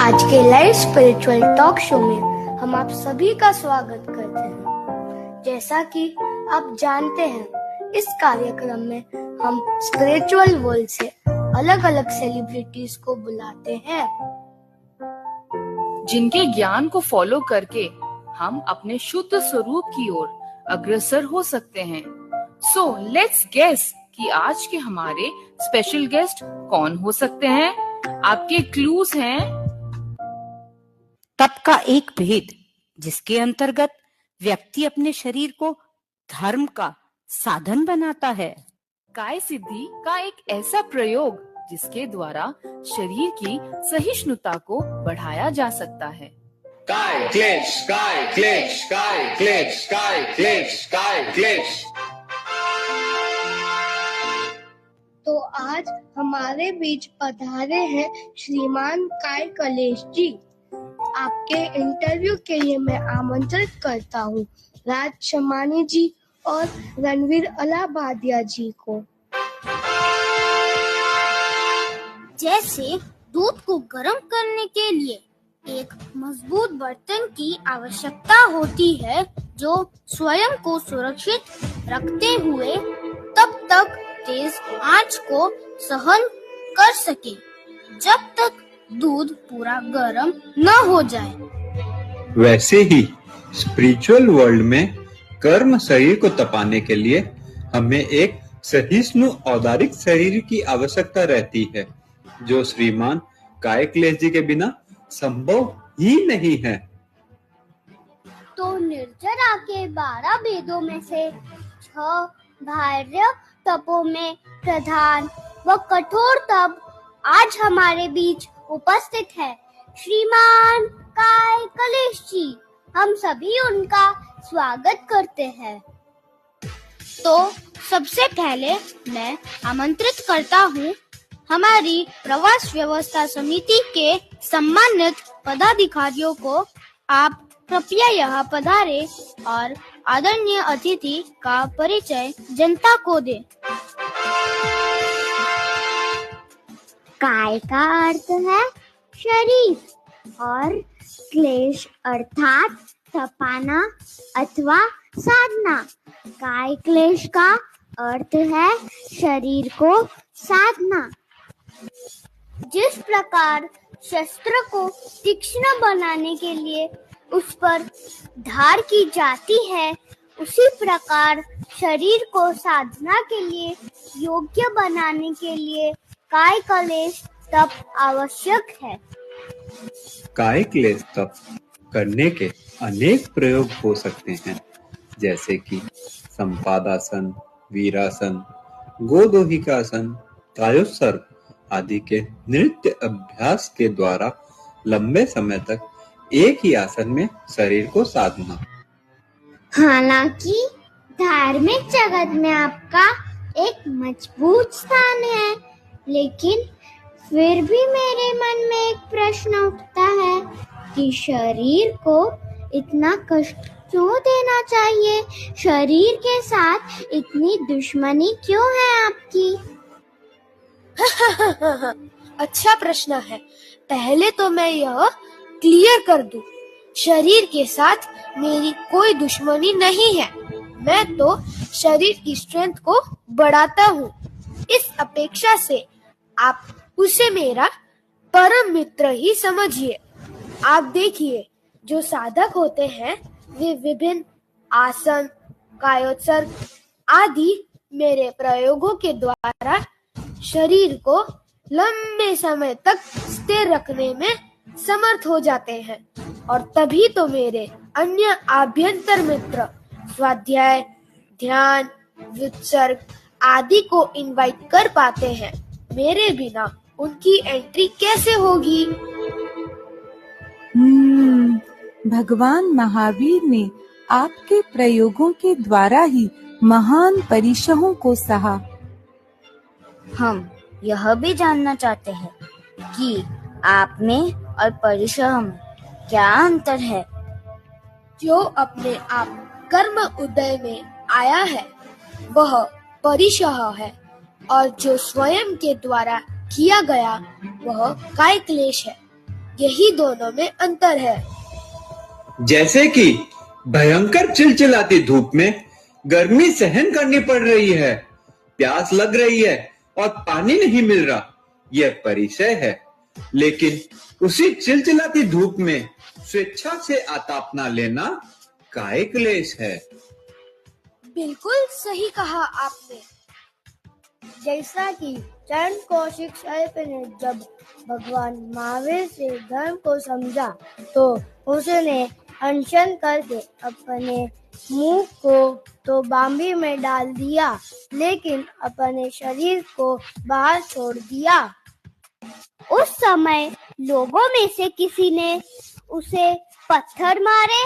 आज के live spiritual talk show में हम आप सभी का स्वागत करते हैं। जैसा कि आप जानते हैं, इस कार्यक्रम में हम स्पिरिचुअल वर्ल्ड से अलग अलग सेलिब्रिटीज को बुलाते हैं, जिनके ज्ञान को फॉलो करके हम अपने शुद्ध स्वरूप की ओर अग्रसर हो सकते हैं। सो लेट्स गेस कि आज के हमारे स्पेशल गेस्ट कौन हो सकते हैं। आपके क्लूज हैं तप का एक भेद, जिसके अंतर्गत व्यक्ति अपने शरीर को धर्म का साधन बनाता है। काय सिद्धि का एक ऐसा प्रयोग जिसके द्वारा शरीर की सहिष्णुता को बढ़ाया जा सकता है। काय क्लेश, काय क्लेश, काय क्लेश, काय क्लेश, काय क्लेश। तो आज हमारे बीच पधारे हैं श्रीमान काय कलेश जी। आपके इंटरव्यू के लिए मैं आमंत्रित करता हूँ राज शमानी जी और रणवीर अलाहाबादिया जी को। जैसे दूध को गर्म करने के लिए एक मजबूत बर्तन की आवश्यकता होती है, जो स्वयं को सुरक्षित रखते हुए तब तक तेज आंच को सहन कर सके जब तक दूध पूरा गर्म न हो जाए। वैसे ही स्पिरिचुअल वर्ल्ड में कर्म शरीर को तपाने के लिए हमें एक सहिष्णु औदारिक शरीर की आवश्यकता रहती है, जो श्रीमान काय क्लेश जी के बिना संभव ही नहीं है। तो निर्जरा के 12 भेदों में से 6 बाह्य तपों में प्रधान व कठोर तप आज हमारे बीच उपस्थित है श्रीमान काय कलेश जी। हम सभी उनका स्वागत करते हैं। तो सबसे पहले मैं आमंत्रित करता हूँ हमारी प्रवास व्यवस्था समिति के सम्मानित पदाधिकारियों को। आप कृपया यहाँ पधारे और आदरणीय अतिथि का परिचय जनता को दें। काय का अर्थ है शरीर और क्लेश अर्थात तपाना अथवा साधना। काय क्लेश का अर्थ है शरीर को साधना। जिस प्रकार शस्त्र को तीक्ष्ण बनाने के लिए उस पर धार की जाती है, उसी प्रकार शरीर को साधना के लिए योग्य बनाने के लिए काय क्लेश तप आवश्यक है। काय क्लेश तप करने के अनेक प्रयोग हो सकते हैं, जैसे कि संपादासन, वीरासन, गोदोहिकासन, कायोत्सर्ग आदि के नृत्य अभ्यास के द्वारा लंबे समय तक एक ही आसन में शरीर को साधना। हालांकि धार्मिक जगत में आपका एक मजबूत स्थान है, लेकिन फिर भी मेरे मन में एक प्रश्न उठता है कि शरीर को इतना कष्ट क्यों देना चाहिए? शरीर के साथ इतनी दुश्मनी क्यों है आपकी? अच्छा प्रश्न है। पहले तो मैं यह क्लियर कर दूं, शरीर के साथ मेरी कोई दुश्मनी नहीं है। मैं तो शरीर की स्ट्रेंथ को बढ़ाता हूँ। इस अपेक्षा से आप उसे मेरा परम मित्र ही समझिए। आप देखिए, जो साधक होते हैं वे विभिन्न आसन, कायोत्सर्ग आदि मेरे प्रयोगों के द्वारा शरीर को लंबे समय तक स्थिर रखने में समर्थ हो जाते हैं, और तभी तो मेरे अन्य आभ्यंतर मित्र स्वाध्याय, ध्यान, विसर्ग आदि को इनवाइट कर पाते हैं। मेरे बिना उनकी एंट्री कैसे होगी? भगवान महावीर ने आपके प्रयोगों के द्वारा ही महान परिशहों को सहा। हम यह भी जानना चाहते हैं कि आप में और परिशह में क्या अंतर है? जो अपने आप कर्म उदय में आया है वह परिशह है, और जो स्वयं के द्वारा किया गया वह काय क्लेश है। यही दोनों में अंतर है। जैसे कि भयंकर चिलचिलाती धूप में गर्मी सहन करनी पड़ रही है, प्यास लग रही है और पानी नहीं मिल रहा, यह परिचय है। लेकिन उसी चिलचिलाती धूप में स्वेच्छा से आतापना लेना काय क्लेश है। बिल्कुल सही कहा आपने। जैसा कि चंद कौशिक सर्प ने जब भगवान महावीर से धर्म को समझा तो उसने अनशन करके अपने मुंह को तो बांबी में डाल दिया, लेकिन अपने शरीर को बाहर छोड़ दिया। उस समय लोगों में से किसी ने उसे पत्थर मारे,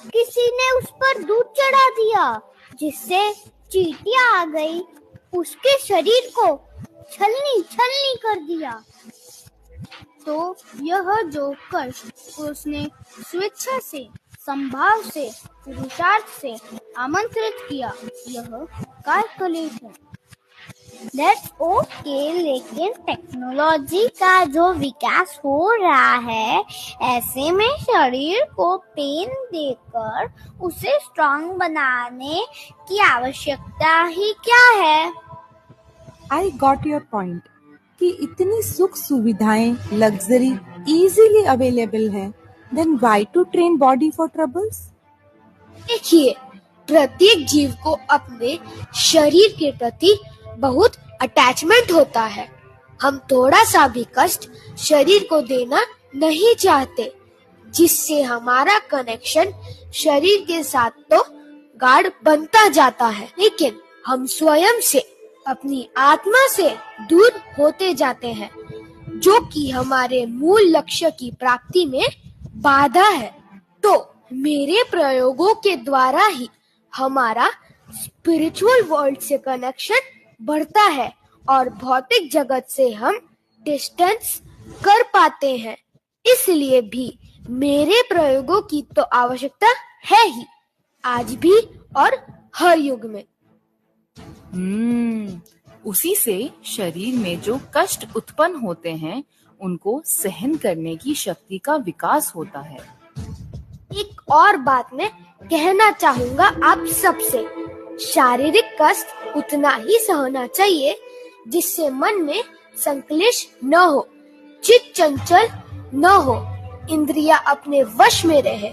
किसी ने उस पर दूध चढ़ा दिया, जिससे चींटियां आ गई, उसके शरीर को छलनी छलनी कर दिया। तो यह जो कष्ट उसने स्वेच्छा से, संभाव से, पुरुषार्थ से आमंत्रित किया, यह काय क्लेश है। That's okay, लेकिन टेक्नोलॉजी का जो विकास हो रहा है, ऐसे में शरीर को पेन देकर उसे स्ट्रॉन्ग बनाने की आवश्यकता ही क्या है? आई गॉट योर पॉइंट कि इतनी सुख सुविधाएं, लग्जरी इजीली अवेलेबल है, then why to train body for troubles? देखिए, प्रत्येक जीव को अपने शरीर के प्रति बहुत अटैचमेंट होता है। हम थोड़ा सा भी कष्ट शरीर को देना नहीं चाहते, जिससे हमारा कनेक्शन शरीर के साथ तो गाढ़ बनता जाता है, लेकिन हम स्वयं से, अपनी आत्मा से दूर होते जाते हैं, जो कि हमारे मूल लक्ष्य की प्राप्ति में बाधा है। तो मेरे प्रयोगों के द्वारा ही हमारा स्पिरिचुअल वर्ल्ड से कनेक्शन बढ़ता है और भौतिक जगत से हम डिस्टेंस कर पाते हैं। इसलिए भी मेरे प्रयोगों की तो आवश्यकता है ही, आज भी और हर युग में। उसी से शरीर में जो कष्ट उत्पन्न होते हैं, उनको सहन करने की शक्ति का विकास होता है। एक और बात मैं कहना चाहूंगा आप सबसे, शारीरिक कष्ट उतना ही सहना चाहिए जिससे मन में संक्लेश न हो, चित्त चंचल न हो, इंद्रियां अपने वश में रहे।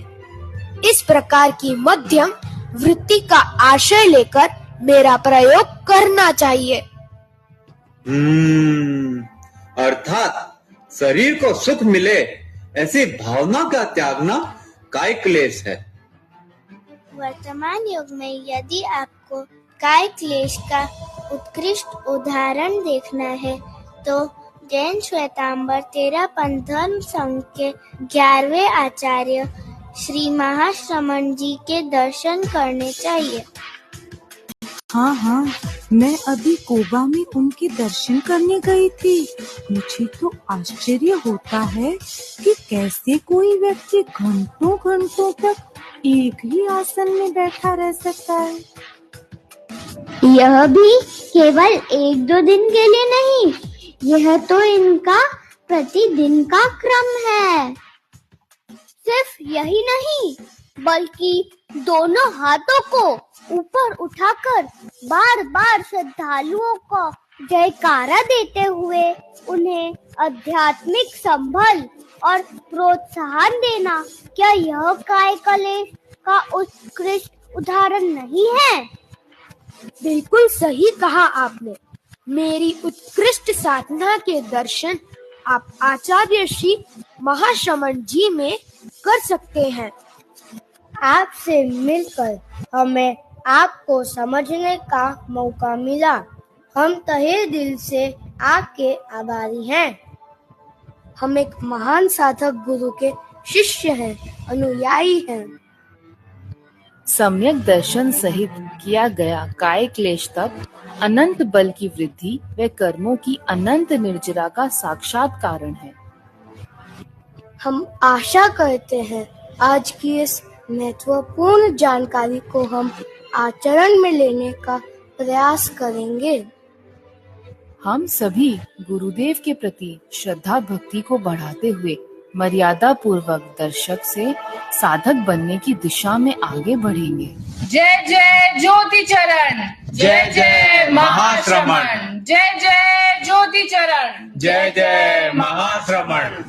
इस प्रकार की मध्यम वृत्ति का आश्रय लेकर मेरा प्रयोग करना चाहिए। अर्थात शरीर को सुख मिले ऐसी भावना का त्यागना काय क्लेश है। वर्तमान युग में यदि आपको काय क्लेश का उत्कृष्ट उदाहरण देखना है तो जैन श्वेतांबर 13 पंथ धर्म संघ के 11वें आचार्य श्री महाश्रमण जी के दर्शन करने चाहिए। हाँ, मैं अभी कोबा में उनके दर्शन करने गई थी। मुझे तो आश्चर्य होता है कि कैसे कोई व्यक्ति घंटों घंटों तक एक ही आसन में बैठा रह सकता है। यह भी केवल 1-2 दिन के लिए नहीं, यह तो इनका प्रतिदिन का क्रम है। सिर्फ यही नहीं, बल्कि दोनों हाथों को ऊपर उठाकर बार बार श्रद्धालुओं को जयकारा देते हुए उन्हें आध्यात्मिक संबल और प्रोत्साहन देना, क्या यह काय क्लेश का उत्कृष्ट उदाहरण नहीं है? बिल्कुल सही कहा आपने। मेरी उत्कृष्ट साधना के दर्शन आप आचार्य श्री महाश्रमण जी में कर सकते हैं। आपसे मिलकर हमें आपको समझने का मौका मिला। हम तहे दिल से आपके आभारी हैं। हम एक महान साधक गुरु के शिष्य हैं, अनुयायी हैं। सम्यक दर्शन सहित किया गया काय क्लेश तप अनंत बल की वृद्धि व कर्मों की अनंत निर्जरा का साक्षात कारण है। हम आशा करते हैं आज की इस महत्वपूर्ण जानकारी को हम आचरण में लेने का प्रयास करेंगे। हम सभी गुरुदेव के प्रति श्रद्धा भक्ति को बढ़ाते हुए मर्यादा पूर्वक दर्शक से साधक बनने की दिशा में आगे बढ़ेंगे। जय जय ज्योति चरण, जय जय महाश्रमण, जय जय ज्योति चरण, जय जय महाश्रमण।